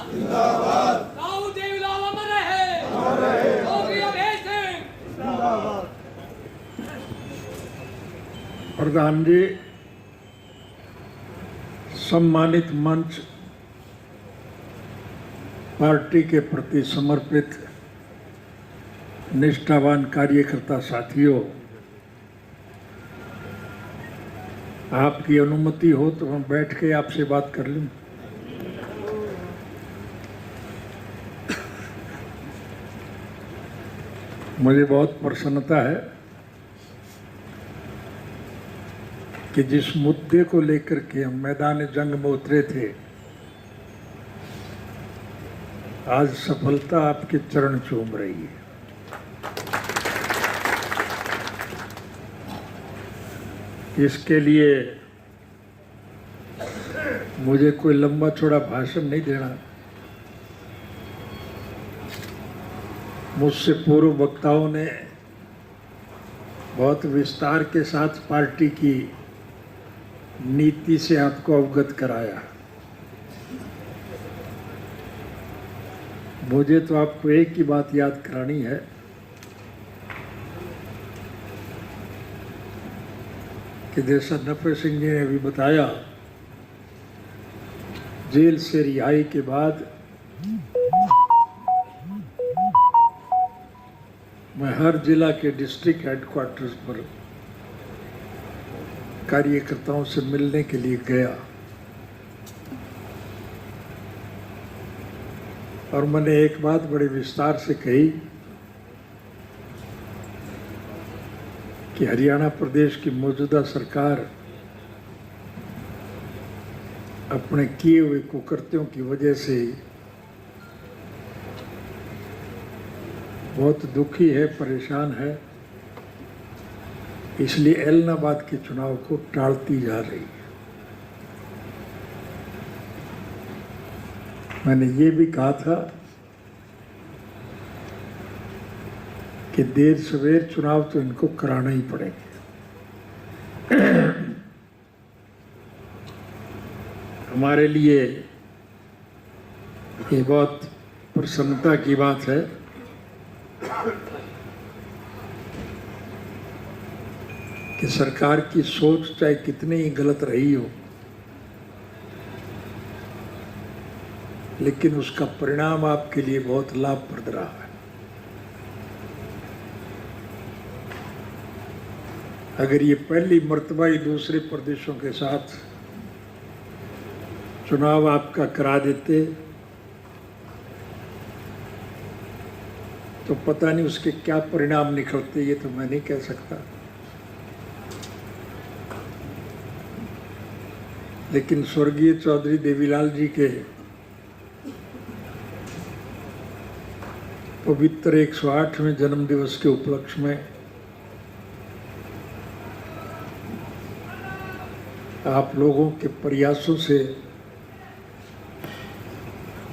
जिंदाबाद। राव देवीलाल अमर रहे। योगी अभय सिंह जिंदाबाद। प्रधान जी, सम्मानित मंच, पार्टी के प्रति समर्पित निष्ठावान कार्यकर्ता साथियों, आपकी अनुमति हो तो हम बैठ के आपसे बात कर लूं। मुझे बहुत प्रसन्नता है कि जिस मुद्दे को लेकर के हम मैदान जंग में उतरे थे, आज सफलता आपके चरण चूम रही है। इसके लिए मुझे कोई लंबा चौड़ा भाषण नहीं देना। मुझसे पूर्व वक्ताओं ने बहुत विस्तार के साथ पार्टी की नीति से आपको अवगत कराया। मुझे तो आपको एक ही बात याद करानी है कि जैसा नफे सिंह जी ने अभी बताया, जेल से रिहाई के बाद मैं हर जिला के डिस्ट्रिक्ट हेडक्वार्टर्स पर कार्यकर्ताओं से मिलने के लिए गया और मैंने एक बात बड़े विस्तार से कही कि हरियाणा प्रदेश की मौजूदा सरकार अपने किए हुए कुकृत्यों की वजह से बहुत दुखी है, परेशान है, इसलिए एलनाबाद के चुनाव को टालती जा रही है। मैंने ये भी कहा था कि देर सवेर चुनाव तो इनको कराना ही पड़ेंगे। हमारे लिए ये बहुत प्रसन्नता की बात है कि सरकार की सोच चाहे कितनी ही गलत रही हो, लेकिन उसका परिणाम आपके लिए बहुत लाभप्रद रहा है। अगर ये पहली मर्तबा ही दूसरे प्रदेशों के साथ चुनाव आपका करा देते तो पता नहीं उसके क्या परिणाम निकलते, ये तो मैं नहीं कह सकता। लेकिन स्वर्गीय चौधरी देवीलाल जी के पवित्र 108वें जन्म दिवस के उपलक्ष्य में आप लोगों के प्रयासों से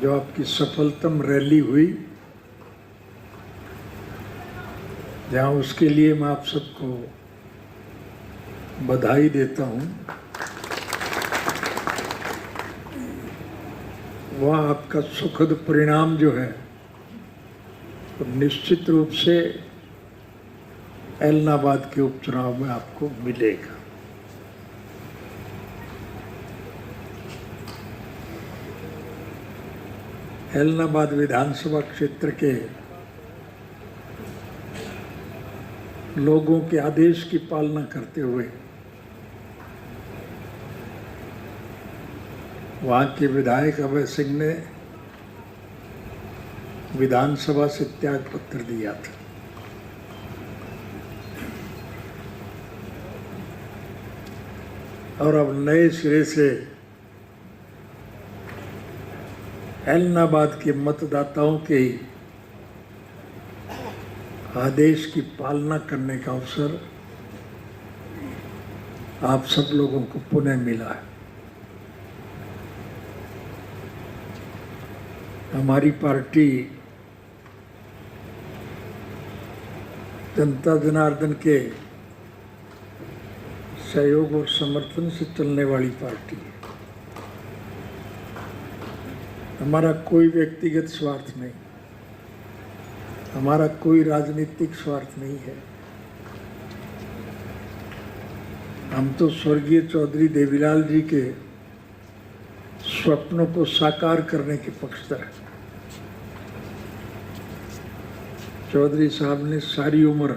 जो आपकी सफलतम रैली हुई, जहाँ उसके लिए मैं आप सबको बधाई देता हूँ, वहाँ आपका सुखद परिणाम जो है तो निश्चित रूप से एलनाबाद के उपचुनाव में आपको मिलेगा। एलनाबाद विधानसभा क्षेत्र के लोगों के आदेश की पालना करते हुए वहाँ के विधायक अभय सिंह ने विधानसभा से त्याग पत्र दिया था। और अब नए सिरे से एलनाबाद के मतदाताओं के ही आदेश की पालना करने का अवसर आप सब लोगों को पुनः मिला है। हमारी पार्टी जनता जनार्दन के सहयोग और समर्थन से चलने वाली पार्टी है। हमारा कोई व्यक्तिगत स्वार्थ नहीं, हमारा कोई राजनीतिक स्वार्थ नहीं है। हम तो स्वर्गीय चौधरी देवीलाल जी के स्वप्नों को साकार करने के पक्षधर हैं। चौधरी साहब ने सारी उम्र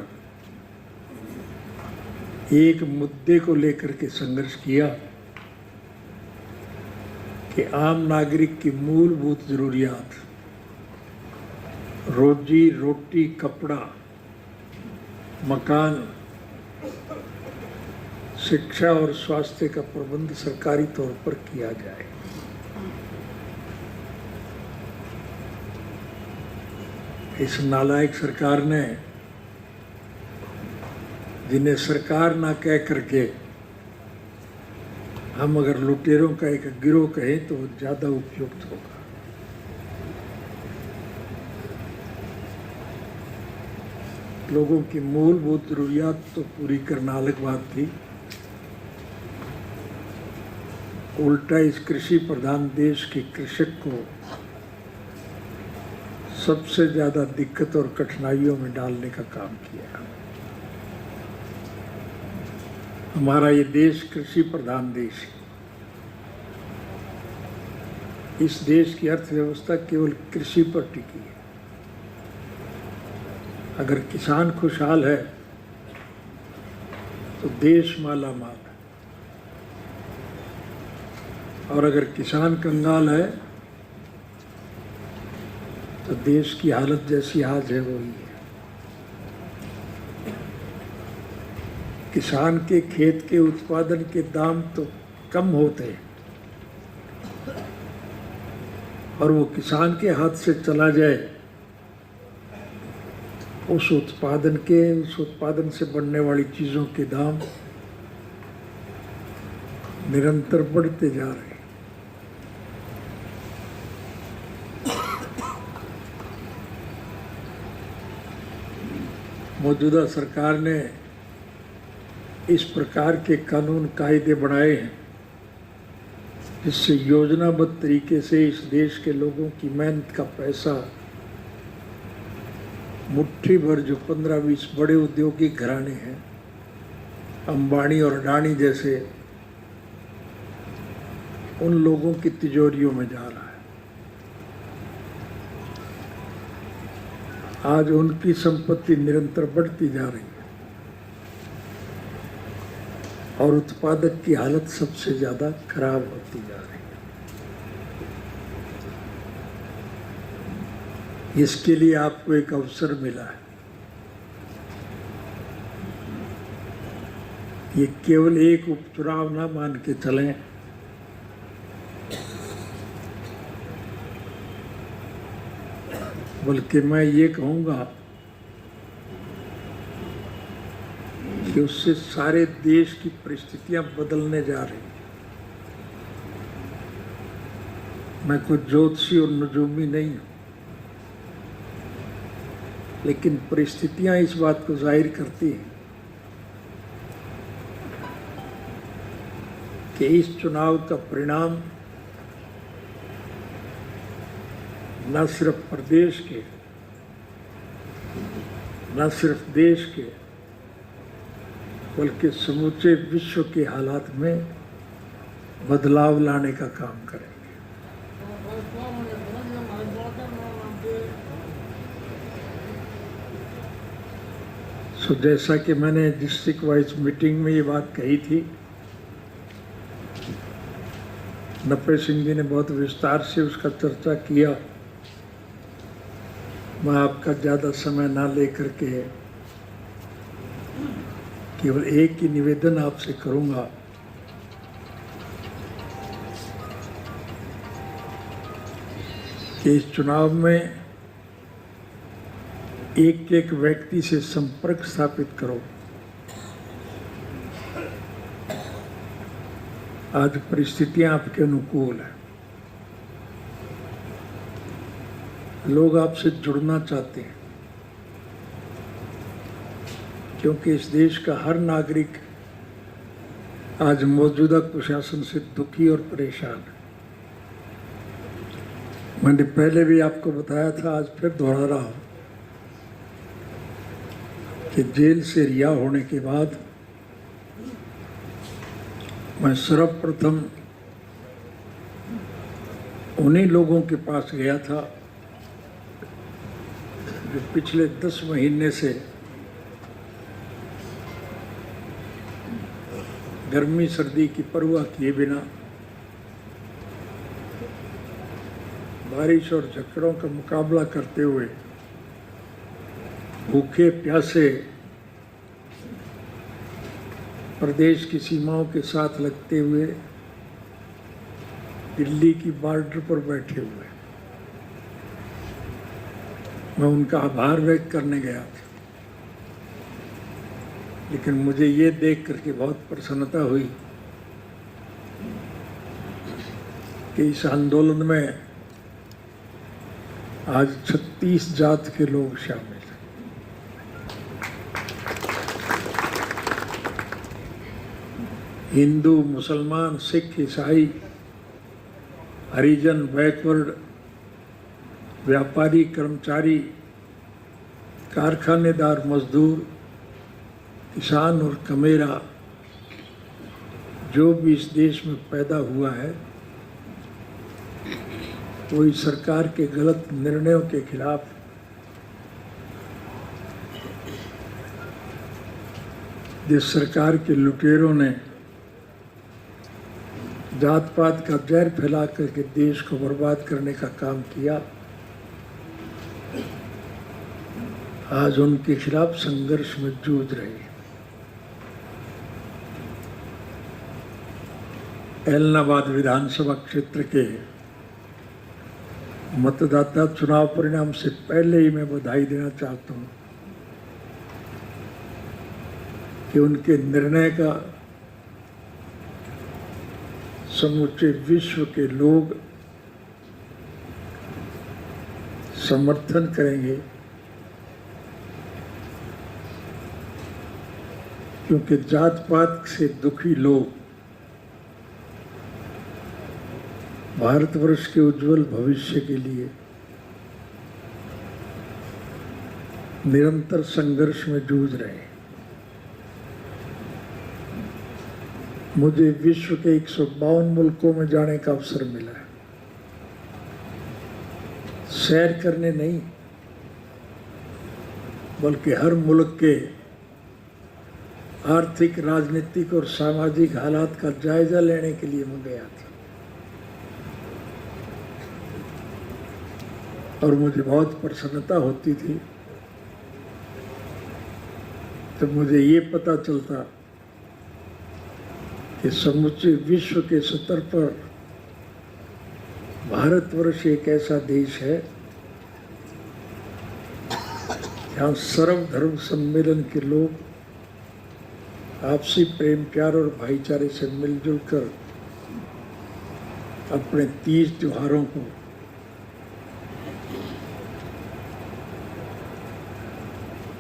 एक मुद्दे को लेकर के संघर्ष किया कि आम नागरिक की मूलभूत जरूरियात, रोजी रोटी, कपड़ा, मकान, शिक्षा और स्वास्थ्य का प्रबंध सरकारी तौर पर किया जाए। इस नालायक सरकार ने, जिन्हें सरकार ना कह करके हम अगर लुटेरों का एक गिरोह कहें तो ज्यादा उपयुक्त होगा, लोगों की मूलभूत जरूरियात तो पूरी करना अलग बात थी, उल्टा इस कृषि प्रधान देश के कृषक को सबसे ज्यादा दिक्कत और कठिनाइयों में डालने का काम किया। हमारा ये देश कृषि प्रधान देश है। इस देश की अर्थव्यवस्था केवल कृषि पर टिकी है। अगर किसान खुशहाल है तो देश माला माल है, और अगर किसान कंगाल है तो देश की हालत जैसी आज है वही है। किसान के खेत के उत्पादन के दाम तो कम होते हैं और वो किसान के हाथ से चला जाए, उस उत्पादन से बनने वाली चीजों के दाम निरंतर बढ़ते जा रहे हैं। मौजूदा सरकार ने इस प्रकार के कानून कायदे बनाए हैं जिससे योजनाबद्ध तरीके से इस देश के लोगों की मेहनत का पैसा मुट्ठी भर, जो 15-20 बड़े औद्योगिक घराने हैं, अंबानी और अडानी जैसे, उन लोगों की तिजोरियों में जा रहा है। आज उनकी संपत्ति निरंतर बढ़ती जा रही है और उत्पादक की हालत सबसे ज्यादा खराब होती जा रही है। इसके लिए आपको एक अवसर मिला है। ये केवल एक उपचुनाव ना मान के चलें, बल्कि मैं ये कहूँगा कि उससे सारे देश की परिस्थितियां बदलने जा रही हैं। मैं कोई ज्योतिषी और नजूमी नहीं हूँ, लेकिन परिस्थितियां इस बात को जाहिर करती हैं कि इस चुनाव का परिणाम न सिर्फ प्रदेश के, न सिर्फ देश के, बल्कि समूचे विश्व के हालात में बदलाव लाने का काम करेंगे। सो जैसा कि मैंने डिस्ट्रिक्ट वाइज मीटिंग में ये बात कही थी, नपे सिंह जी ने बहुत विस्तार से उसका चर्चा किया। मैं आपका ज़्यादा समय ना लेकर के केवल एक ही निवेदन आपसे करूंगा कि इस चुनाव में एक एक व्यक्ति से संपर्क स्थापित करो। आज परिस्थितियां आपके अनुकूल हैं, लोग आपसे जुड़ना चाहते हैं, क्योंकि इस देश का हर नागरिक आज मौजूदा प्रशासन से दुखी और परेशान है। मैंने पहले भी आपको बताया था, आज फिर दोहरा रहा हूं कि जेल से रिहा होने के बाद मैं सर्वप्रथम उन्हीं लोगों के पास गया था जो पिछले 10 महीने से गर्मी सर्दी की परवाह किए बिना बारिश और झक्कड़ों का मुकाबला करते हुए भूखे प्यासे प्रदेश की सीमाओं के साथ लगते हुए दिल्ली की बॉर्डर पर बैठे हुए मैं उनका आभार व्यक्त करने गया था। लेकिन मुझे ये देख करके बहुत प्रसन्नता हुई कि इस आंदोलन में आज 36 जात के लोग शामिल हैं। हिंदू, मुसलमान, सिख, ईसाई, हरिजन, बैकवर्ड, व्यापारी, कर्मचारी, कारखानेदार, मजदूर, किसान और कमेरा, जो भी इस देश में पैदा हुआ है वो इस सरकार के गलत निर्णयों के खिलाफ जिस सरकार के लुटेरों ने जात पात का जहर फैला करके देश को बर्बाद करने का काम किया, आज उनके खिलाफ संघर्ष में जूझ रहे हैं। ऐलनाबाद विधानसभा क्षेत्र के मतदाता चुनाव परिणाम से पहले ही मैं बधाई देना चाहता हूं कि उनके निर्णय का समूचे विश्व के लोग समर्थन करेंगे, क्योंकि जात पात से दुखी लोग भारतवर्ष के उज्जवल भविष्य के लिए निरंतर संघर्ष में जूझ रहे हैं। मुझे विश्व के 152 मुल्कों में जाने का अवसर मिला है, सैर करने नहीं बल्कि हर मुल्क के आर्थिक, राजनीतिक और सामाजिक हालात का जायजा लेने के लिए मैं गया था। और मुझे बहुत प्रसन्नता होती थी जब मुझे ये पता चलता कि समूचे विश्व के स्तर पर भारतवर्ष एक ऐसा देश है जहाँ सर्वधर्म सम्मेलन के लोग आपसी प्रेम, प्यार और भाईचारे से मिलजुल कर अपने तीज त्योहारों को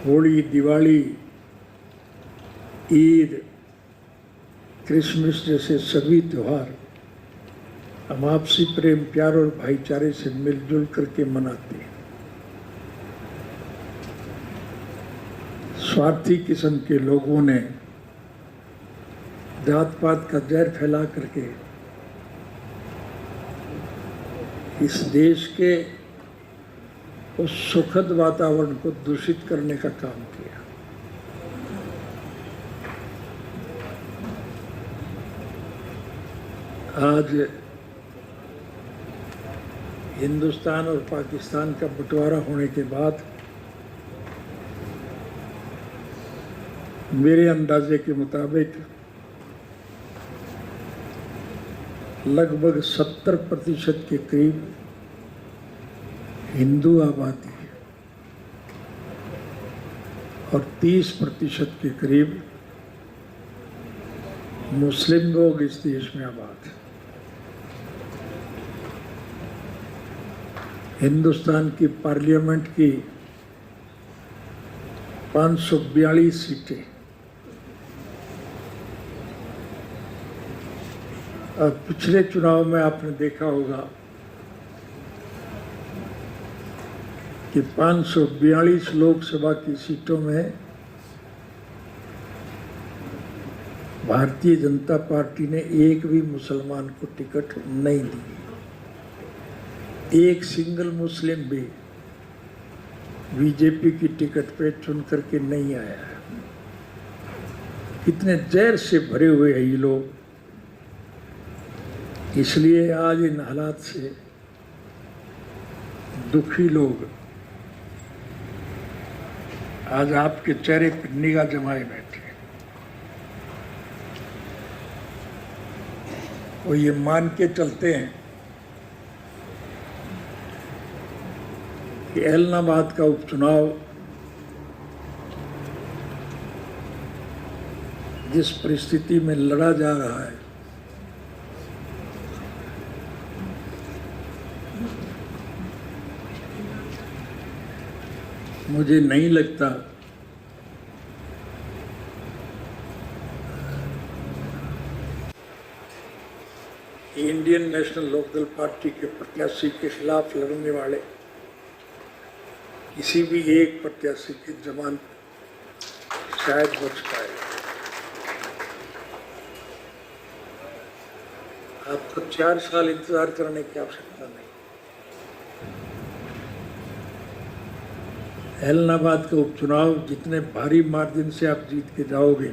होली, दिवाली, ईद, क्रिसमस जैसे सभी त्यौहार हम आपसी प्रेम, प्यार और भाईचारे से मिलजुल करके मनाते हैं। स्वार्थी किस्म के लोगों ने जात पात का जहर फैला करके इस देश के उस सुखद वातावरण को दूषित करने का काम किया। आज हिंदुस्तान और पाकिस्तान का बंटवारा होने के बाद मेरे अंदाजे के मुताबिक लगभग 70% के करीब हिंदू आबादी है और 30% के करीब मुस्लिम लोग इस देश में आबाद हैं। हिंदुस्तान की पार्लियामेंट की 542 सीटें अब पिछले चुनाव में आपने देखा होगा कि 542 लोकसभा की सीटों में भारतीय जनता पार्टी ने एक भी मुसलमान को टिकट नहीं दी। एक सिंगल मुस्लिम भी बीजेपी की टिकट पे चुन करके नहीं आया है। कितने जहर से भरे हुए हैं ये लोग। इसलिए आज इन हालात से दुखी लोग आज आपके चेहरे पर निगाह जमाए बैठे। वो ये मान के चलते हैं कि ऐलनाबाद का उपचुनाव जिस परिस्थिति में लड़ा जा रहा है, मुझे नहीं लगता कि इंडियन नेशनल लोकदल पार्टी के प्रत्याशी के खिलाफ लड़ने वाले किसी भी एक प्रत्याशी की जमानत शायद बच पाए। आपको 4 साल इंतजार करने की आवश्यकता नहीं। ऐलनाबाद का उपचुनाव जितने भारी मार्जिन से आप जीत के जाओगे,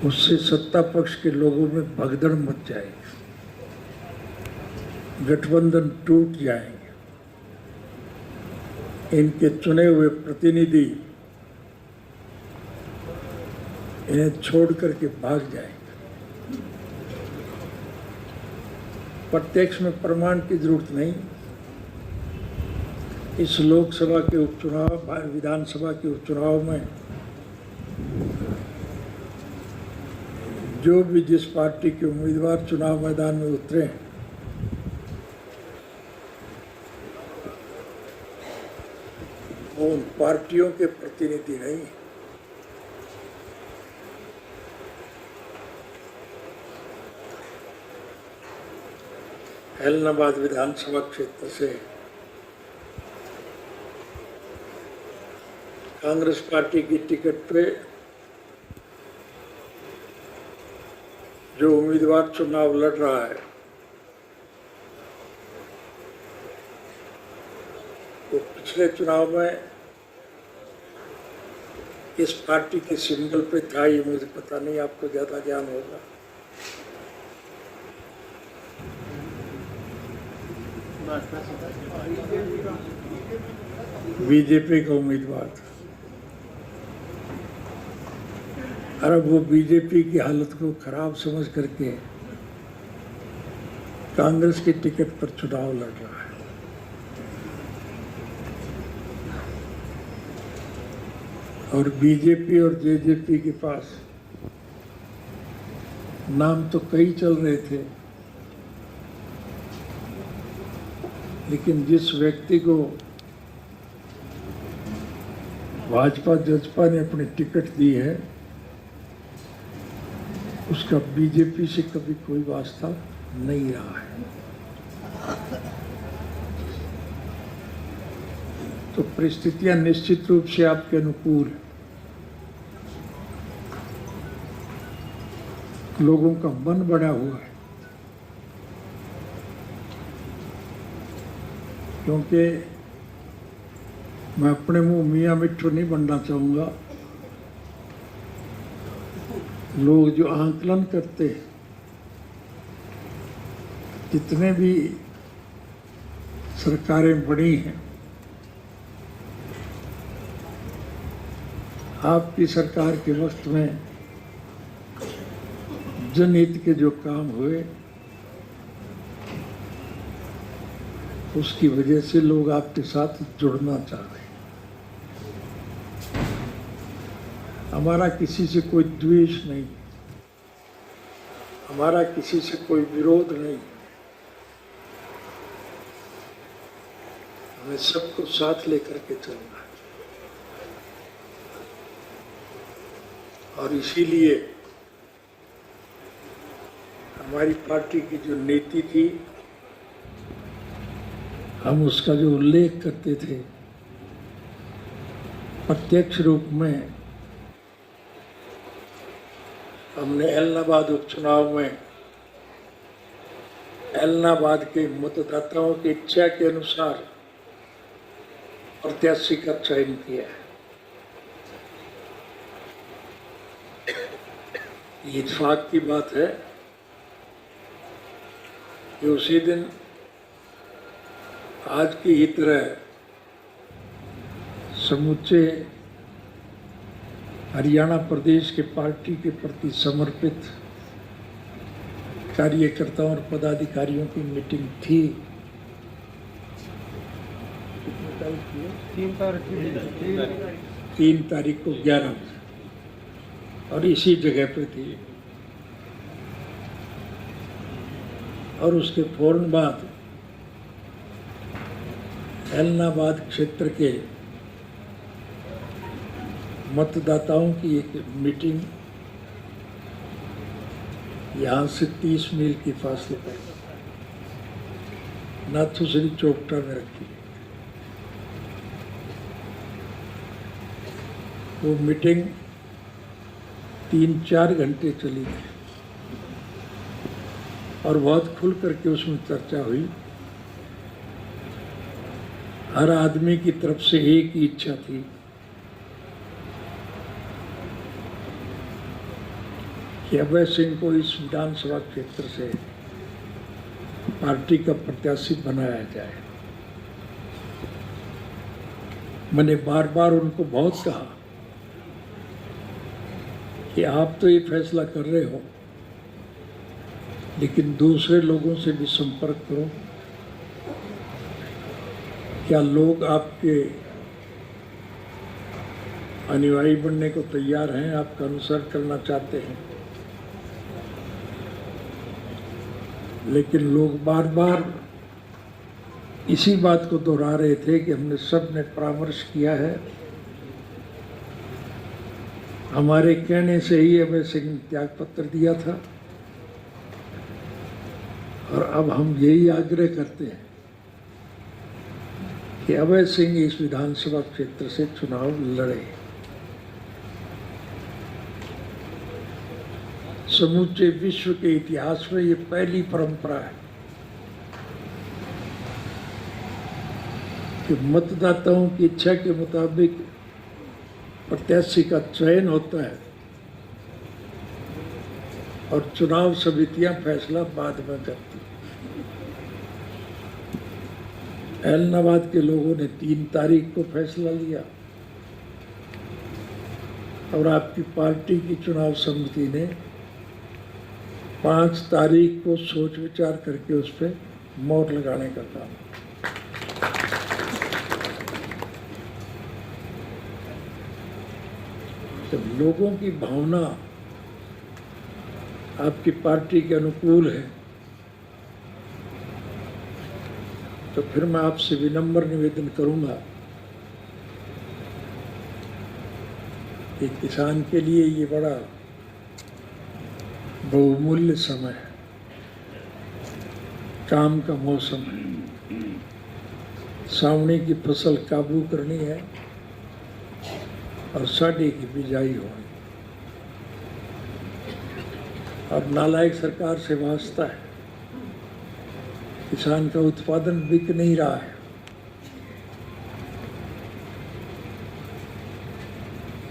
उससे सत्ता पक्ष के लोगों में भगदड़ मच जाएगी, गठबंधन टूट जाएंगे, इनके चुने हुए प्रतिनिधि इन्हें छोड़ करके भाग जाएंगे। प्रत्यक्ष में प्रमाण की जरूरत नहीं। इस लोकसभा के उपचुनाव, विधानसभा के उपचुनाव में जो भी जिस पार्टी के उम्मीदवार चुनाव मैदान में उतरे, वो उन पार्टियों के प्रतिनिधि नहीं। ऐलनाबाद विधानसभा क्षेत्र से कांग्रेस पार्टी की टिकट पे जो उम्मीदवार चुनाव लड़ रहा है, वो पिछले चुनाव में इस पार्टी के सिंबल पे था, ये मुझे पता नहीं, आपको ज्यादा ज्ञान होगा। बीजेपी का उम्मीदवार था। और अब वो बीजेपी की हालत को खराब समझ करके कांग्रेस की टिकट पर चुनाव लड़ रहा है। और बीजेपी और जेजेपी के पास नाम तो कई चल रहे थे, लेकिन जिस व्यक्ति को भाजपा जजपा ने अपनी टिकट दी है, उसका बीजेपी से कभी कोई वास्ता नहीं रहा है। तो परिस्थितियां निश्चित रूप से आपके अनुकूल है। लोगों का मन बड़ा हुआ है, क्योंकि मैं अपने मुंह मियाँ मिट्ठू नहीं बनना चाहूँगा। लोग जो आंकलन करते हैं, जितने भी सरकारें बनी हैं, आपकी सरकार के वक्त में जनहित के जो काम हुए, उसकी वजह से लोग आपके साथ जुड़ना चाह रहे हैं। हमारा किसी से कोई द्वेष नहीं, हमारा किसी से कोई विरोध नहीं। हमें सबको साथ लेकर के चलना है। और इसीलिए हमारी पार्टी की जो नीति थी हम उसका जो उल्लेख करते थे प्रत्यक्ष रूप में हमने एलनाबाद उपचुनाव में एलनाबाद के मतदाताओं की इच्छा के अनुसार प्रत्याशी का चयन किया है। ये इत्तेफाक की बात है कि उसी दिन आज की ही तरह समूचे हरियाणा प्रदेश के पार्टी के प्रति समर्पित कार्यकर्ताओं और पदाधिकारियों की मीटिंग थी। 3 तारीख को 11 बजे और इसी जगह पे थी। और उसके फौरन बाद एलनाबाद क्षेत्र के मतदाताओं की एक मीटिंग यहाँ से 30 मील की फासले पर नाथुश्री चौकटा में रखी। वो मीटिंग 3-4 घंटे चली थी और बहुत खुल करके उसमें चर्चा हुई। हर आदमी की तरफ से एक ही इच्छा थी कि अभय सिंह को इस विधानसभा क्षेत्र से पार्टी का प्रत्याशी बनाया जाए। मैंने बार बार उनको बहुत कहा कि आप तो ये फैसला कर रहे हो, लेकिन दूसरे लोगों से भी संपर्क करो। क्या लोग आपके अनुयायी बनने को तैयार हैं, आपका अनुसरण करना चाहते हैं? लेकिन लोग बार बार इसी बात को दोहरा रहे थे कि हमने सब ने परामर्श किया है, हमारे कहने से ही अभय सिंह ने त्याग पत्र दिया था और अब हम यही आग्रह करते हैं कि अभय सिंह इस विधानसभा क्षेत्र से चुनाव लड़े। समूचे विश्व के इतिहास में ये पहली परंपरा है कि मतदाताओं की इच्छा के मुताबिक प्रत्याशी का चयन होता है और चुनाव समितियां फैसला बाद में करती। एलनाबाद के लोगों ने 3 तारीख को फैसला लिया और आपकी पार्टी की चुनाव समिति ने 5 तारीख को सोच विचार करके उस पर मोहर लगाने का काम। जब लोगों की भावना आपकी पार्टी के अनुकूल है तो फिर मैं आपसे विनम्र निवेदन करूंगा कि किसान के लिए ये बड़ा बहुमूल्य समय है, काम का मौसम है, सावणी की फसल काबू करनी है और साढ़े की बिजाई होनी। अब नालायक सरकार से वास्ता है, किसान का उत्पादन बिक नहीं रहा है।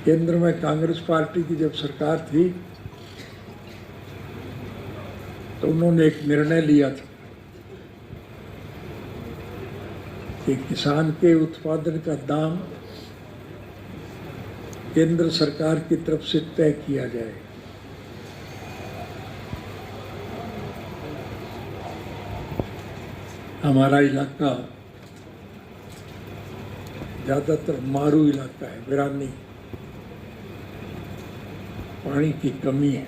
केंद्र में कांग्रेस पार्टी की जब सरकार थी तो उन्होंने एक निर्णय लिया था कि किसान के उत्पादन का दाम केंद्र सरकार की तरफ से तय किया जाए। हमारा इलाका ज़्यादातर मारू इलाका है, वीरानी, पानी की कमी है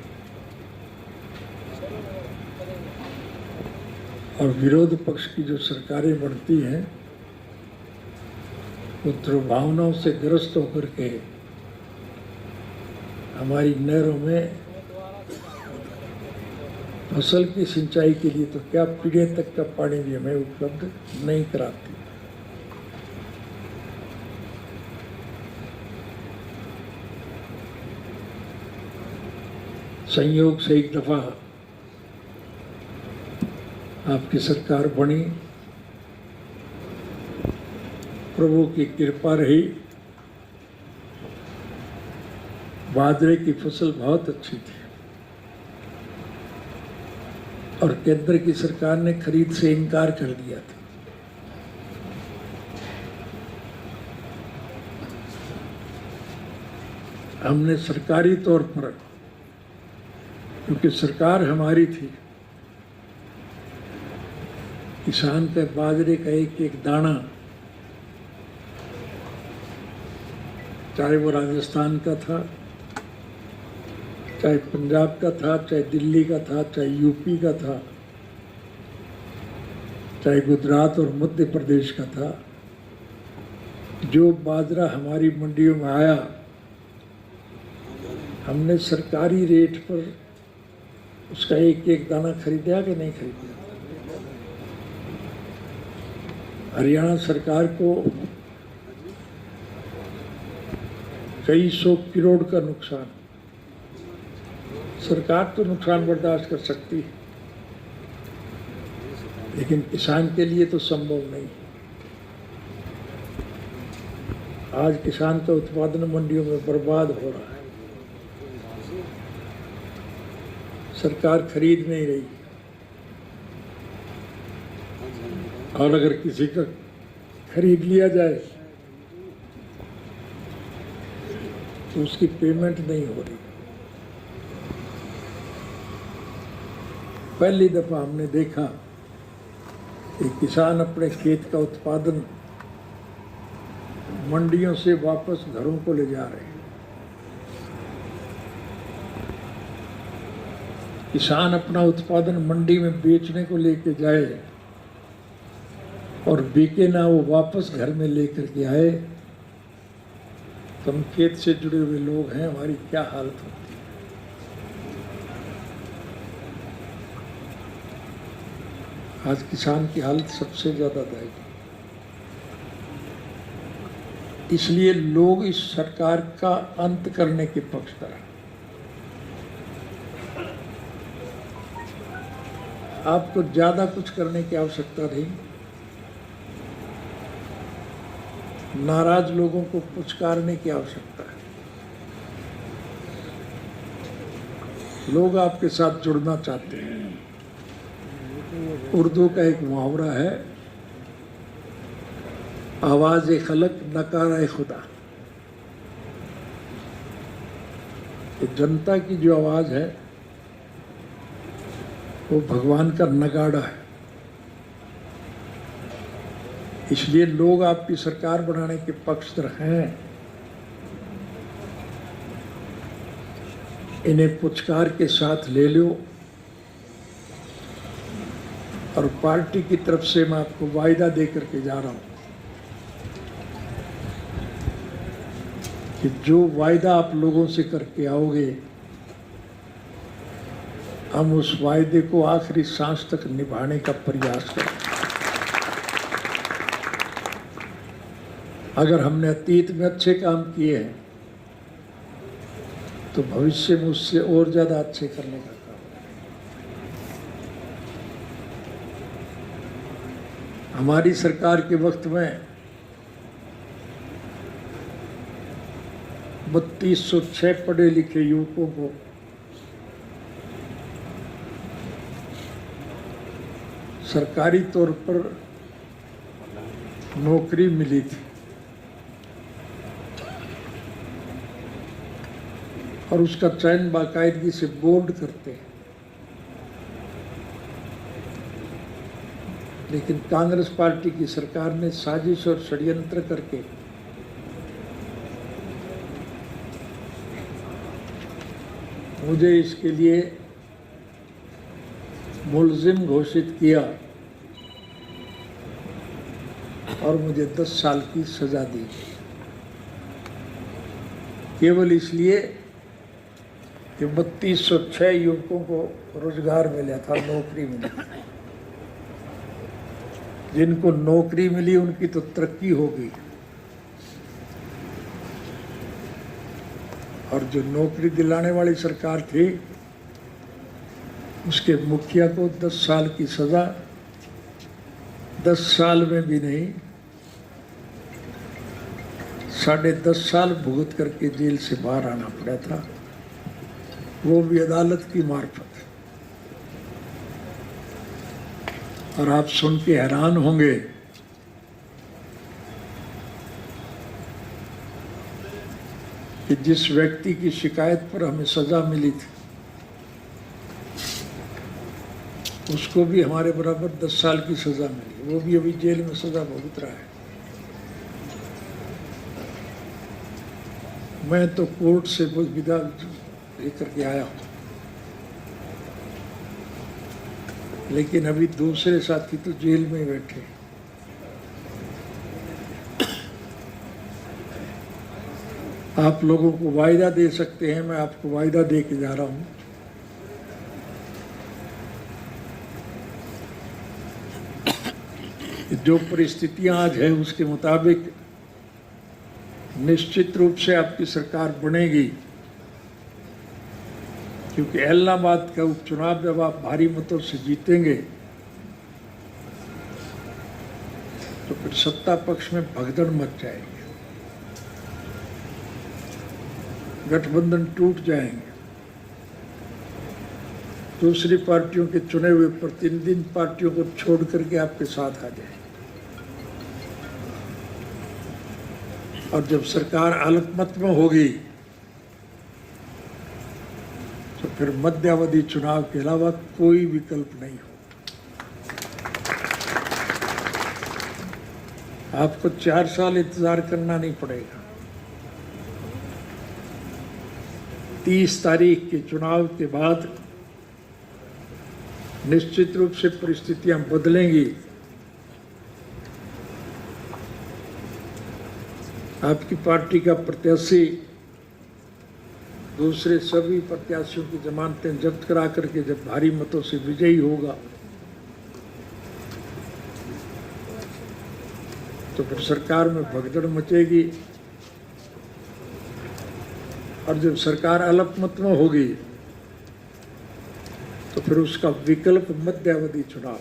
और विरोध पक्ष की जो सरकारें बनती हैं वो दुर्भावनाओं से ग्रस्त होकर के हमारी नहरों में फसल की सिंचाई के लिए तो क्या पीढ़ियों तक का पानी भी हमें उपलब्ध नहीं कराती। संयोग से एक दफा आपकी सरकार बनी, प्रभु की कृपा रही, बाजरे की फसल बहुत अच्छी थी और केंद्र की सरकार ने खरीद से इनकार कर दिया था। हमने सरकारी तौर पर, क्योंकि सरकार हमारी थी, किसान के बाजरे का एक एक दाना, चाहे वो राजस्थान का था, चाहे पंजाब का था, चाहे दिल्ली का था, चाहे यूपी का था, चाहे गुजरात और मध्य प्रदेश का था, जो बाजरा हमारी मंडियों में आया, हमने सरकारी रेट पर उसका एक एक दाना खरीदा कि नहीं खरीदा। हरियाणा सरकार को कई सौ करोड़ का नुकसान, सरकार तो नुकसान बर्दाश्त कर सकती है, लेकिन किसान के लिए तो संभव नहीं। आज किसान का उत्पादन मंडियों में बर्बाद हो रहा है, सरकार खरीद नहीं रही, और अगर किसी का खरीद लिया जाए तो उसकी पेमेंट नहीं हो रही। पहली दफा हमने देखा कि किसान अपने खेत का उत्पादन मंडियों से वापस घरों को ले जा रहे हैं। किसान अपना उत्पादन मंडी में बेचने को लेके जाए और बिके ना, वो वापस घर में लेकर के आए, तो हम खेत से जुड़े हुए लोग हैं, हमारी क्या हालत होती है। आज किसान की हालत सबसे ज्यादा दायक, इसलिए लोग इस सरकार का अंत करने के पक्षधर हैं। आपको ज्यादा कुछ करने की आवश्यकता नहीं, नाराज लोगों को पुचकारने की आवश्यकता है। लोग आपके साथ जुड़ना चाहते हैं। उर्दू का एक मुहावरा है, आवाज़ खलक नकारा खुदा। तो जनता की जो आवाज़ है वो भगवान का नगाड़ा है। इसलिए लोग आपकी सरकार बनाने के पक्षधर हैं। इन्हें पुचकार के साथ ले लो, और पार्टी की तरफ से मैं आपको वायदा दे करके जा रहा हूं कि जो वायदा आप लोगों से करके आओगे, हम उस वायदे को आखिरी सांस तक निभाने का प्रयास करें। अगर हमने अतीत में अच्छे काम किए हैं तो भविष्य में उससे और ज्यादा अच्छे करने का काम है। हमारी सरकार के वक्त में 3206 पढ़े लिखे युवकों को सरकारी तौर पर नौकरी मिली थी, और उसका चयन बाकायदगी से बोर्ड करते हैं। लेकिन कांग्रेस पार्टी की सरकार ने साजिश और षड्यंत्र करके मुझे इसके लिए मुलजिम घोषित किया और मुझे 10 साल की सजा दी, केवल इसलिए कि 3206 युवकों को रोजगार मिला था, नौकरी मिली। जिनको नौकरी मिली उनकी तो तरक्की हो गई, और जो नौकरी दिलाने वाली सरकार थी उसके मुखिया को 10 साल की सज़ा, 10 साल में भी नहीं 10.5 साल भुगत करके जेल से बाहर आना पड़ा था, वो भी अदालत की मार्फत। और आप सुन के हैरान होंगे कि जिस व्यक्ति की शिकायत पर हमें सज़ा मिली थी उसको भी हमारे बराबर 10 साल की सज़ा मिली, वो भी अभी जेल में सज़ा भुगत रहा है। मैं तो कोर्ट से विदा लेकर के आया हूँ, लेकिन अभी दूसरे साथी तो जेल में बैठे। आप लोगों को वायदा दे सकते हैं, मैं आपको वायदा दे के जा रहा हूँ कि जो परिस्थितियां आज है उसके मुताबिक निश्चित रूप से आपकी सरकार बनेगी, क्योंकि इलाहाबाद का उपचुनाव जब आप भारी मतों से जीतेंगे तो फिर सत्ता पक्ष में भगदड़ मच जाएगी, गठबंधन टूट जाएंगे, दूसरी पार्टियों के चुने हुए प्रतिनिधि पार्टियों को छोड़ करके आपके साथ आ जाएंगे। और जब सरकार अल्पमत में होगी तो फिर मध्यावधि चुनाव के अलावा कोई विकल्प नहीं हो। आपको 4 साल इंतजार करना नहीं पड़ेगा। 30 तारीख के चुनाव के बाद निश्चित रूप से परिस्थितियां बदलेंगी। आपकी पार्टी का प्रत्याशी दूसरे सभी प्रत्याशियों की जमानतें जब्त करा करके जब भारी मतों से विजयी होगा तो फिर सरकार में भगदड़ मचेगी। और जब सरकार अल्पमत में होगी तो फिर उसका विकल्प मध्यावधि चुनाव।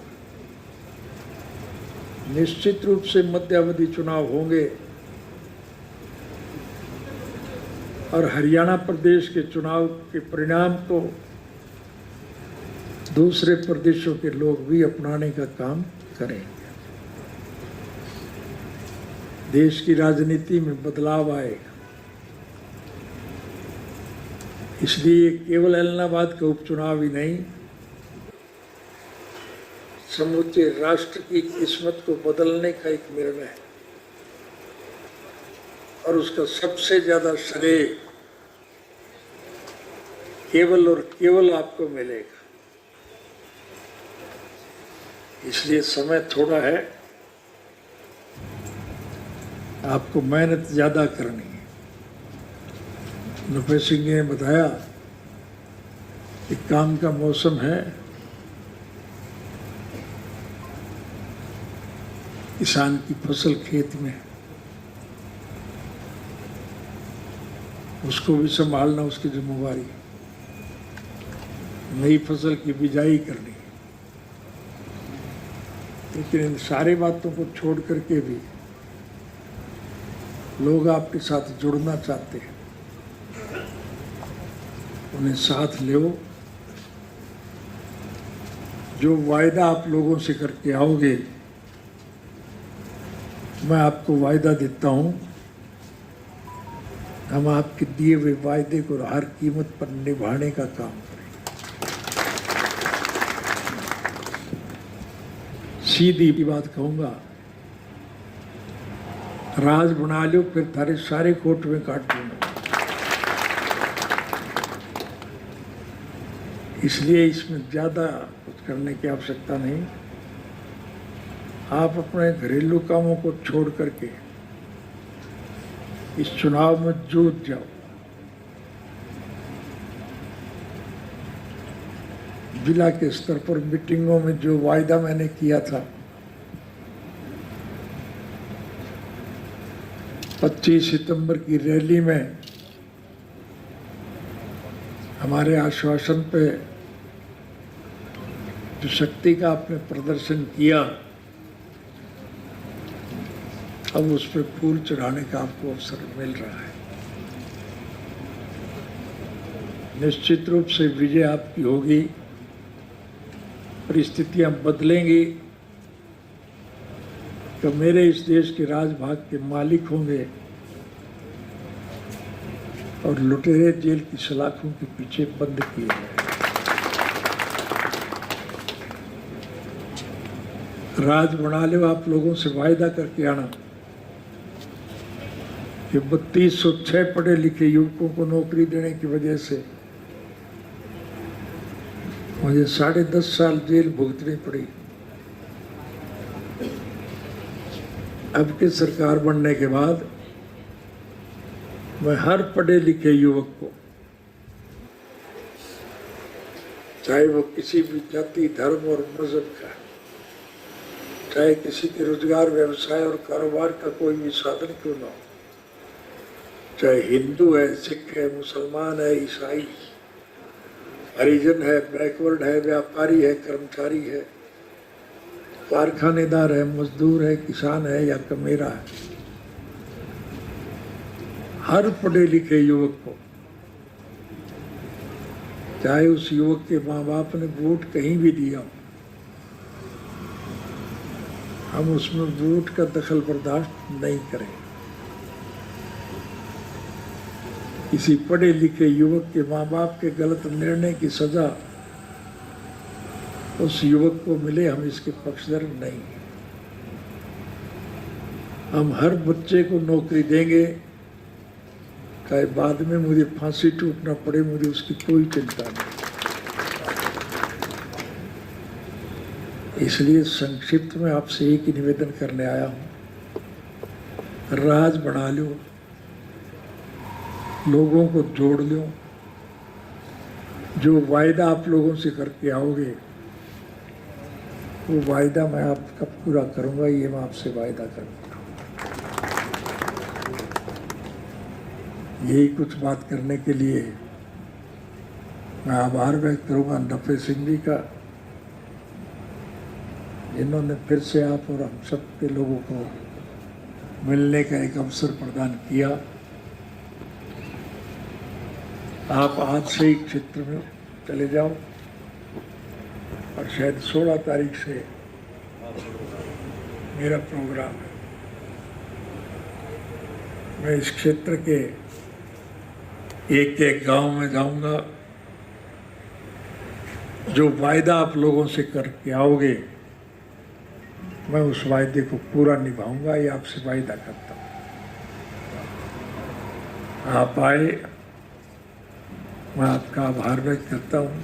निश्चित रूप से मध्यावधि चुनाव होंगे और हरियाणा प्रदेश के चुनाव के परिणाम को दूसरे प्रदेशों के लोग भी अपनाने का काम करेंगे। देश की राजनीति में बदलाव आएगा। इसलिए केवल इलाहाबाद का उपचुनाव ही नहीं, समूचे राष्ट्र की किस्मत को बदलने का एक निर्णय है और उसका सबसे ज्यादा श्रेय केवल और केवल आपको मिलेगा। इसलिए समय थोड़ा है, आपको मेहनत ज्यादा करनी है। नफे सिंह ने बताया कि काम का मौसम है, किसान की फसल खेत में, उसको भी संभालना उसकी जिम्मेवारी। नई फसल की बिजाई करनी, लेकिन इन सारी बातों को छोड़ करके भी लोग आपके साथ जुड़ना चाहते हैं। उन्हें साथ ले, जो वायदा आप लोगों से करके आओगे, मैं आपको वायदा देता हूं, हम आपके दिए हुए वायदे को हर कीमत पर निभाने का काम करेंगे। सीधी बात कहूंगा, राज बना लो फिर थारे सारे कोट में काट दूंगा। इसलिए इसमें ज़्यादा कुछ करने की आवश्यकता नहीं। आप अपने घरेलू कामों को छोड़ करके इस चुनाव में जूझ जाओ। जिला के स्तर पर मीटिंगों में जो वायदा मैंने किया था, 25 सितंबर की रैली में हमारे आश्वासन पे जो शक्ति का आपने प्रदर्शन किया, अब उस पर फूल चढ़ाने का आपको अवसर मिल रहा है। निश्चित रूप से विजय आपकी होगी, परिस्थितियां बदलेंगी, तो मेरे इस देश के राजभाग के मालिक होंगे और लुटेरे जेल की सलाखों के पीछे बंद किए गए। राज बना लो, आप लोगों से वायदा करके आना कि 3206 पढ़े लिखे युवकों को नौकरी देने की वजह से मुझे 10.5 साल जेल भुगतनी पड़ी। अब की सरकार बनने के बाद मैं हर पढ़े लिखे युवक को, चाहे वो किसी भी जाति, धर्म और मजहब का, चाहे किसी के रोजगार, व्यवसाय और कारोबार का कोई भी साधन क्यों ना हो, चाहे हिंदू है, सिख है, मुसलमान है, ईसाई, हरिजन है, बैकवर्ड है, व्यापारी है, कर्मचारी है, कारखानेदार है, मजदूर है, किसान है या कमेरा है, हर पढ़े लिखे युवक को, चाहे उस युवक के माँ बाप ने वोट कहीं भी दिया हो, हम उसमें वोट का दखल बर्दाश्त नहीं करें। किसी पढ़े लिखे युवक के माँ बाप के गलत निर्णय की सजा उस युवक को मिले, हम इसके पक्षधर नहीं। हम हर बच्चे को नौकरी देंगे, चाहे बाद में मुझे फांसी टूटना पड़े, मुझे उसकी कोई चिंता नहीं। इसलिए संक्षिप्त में आपसे एक ही निवेदन करने आया हूँ, राज बना लो, लोगों को जोड़ लो, जो वायदा आप लोगों से करके आओगे वो वायदा मैं आपका पूरा करूंगा, ये मैं आपसे वायदा करता हूँ। यही कुछ बात करने के लिए मैं आभार व्यक्त करूंगा नफे सिंह जी का, जिन्होंने फिर से आप और हम सब के लोगों को मिलने का एक अवसर प्रदान किया। आप आज से ही क्षेत्र में चले जाओ और शायद 16 तारीख से मेरा प्रोग्राम है। मैं इस क्षेत्र के एक एक गांव में जाऊंगा, जो वायदा आप लोगों से करके आओगे मैं उस वायदे को पूरा निभाऊंगा, ये आपसे वायदा करता हूँ। आप आए, मैं आपका आभार व्यक्त करता हूँ।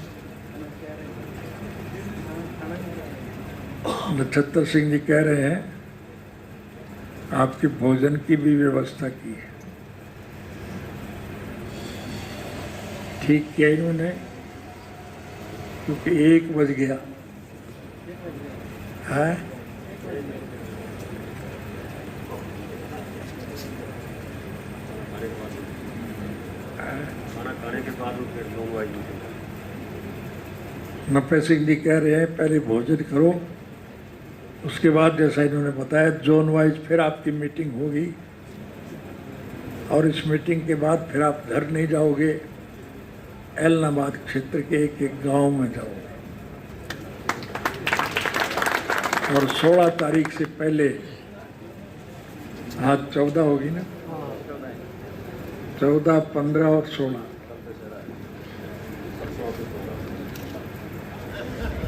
नक्षत्र सिंह जी कह रहे हैं आपके भोजन की भी व्यवस्था की है। ठीक किया इन्होंने, क्योंकि 1 बज गया है। खाना खाने के बाद फिर लूंगा। नफे सिंह जी कह रहे हैं पहले भोजन करो, उसके बाद जैसा इन्होंने बताया जोन वाइज फिर आपकी मीटिंग होगी, और इस मीटिंग के बाद फिर आप घर नहीं जाओगे, एलनाबाद क्षेत्र के एक एक गांव में जाओगे, और 16 तारीख से पहले, आज 14 होगी ना, 14, 15 और 16,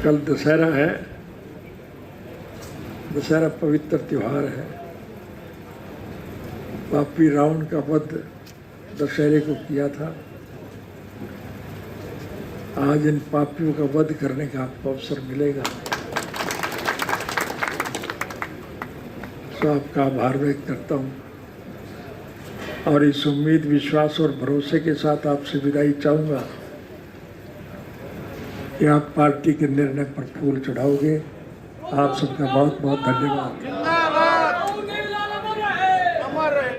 कल दशहरा है। दशहरा पवित्र त्योहार है। पापी रावण का वध दशहरे को किया था। आज इन पापियों का वध करने का आपको अवसर मिलेगा, तो आपका आभार व्यक्त करता हूँ और इस उम्मीद, विश्वास और भरोसे के साथ आपसे विदाई चाहूँगा कि आप पार्टी के निर्णय पर फूल चढ़ाओगे। आप सबका बहुत बहुत धन्यवाद।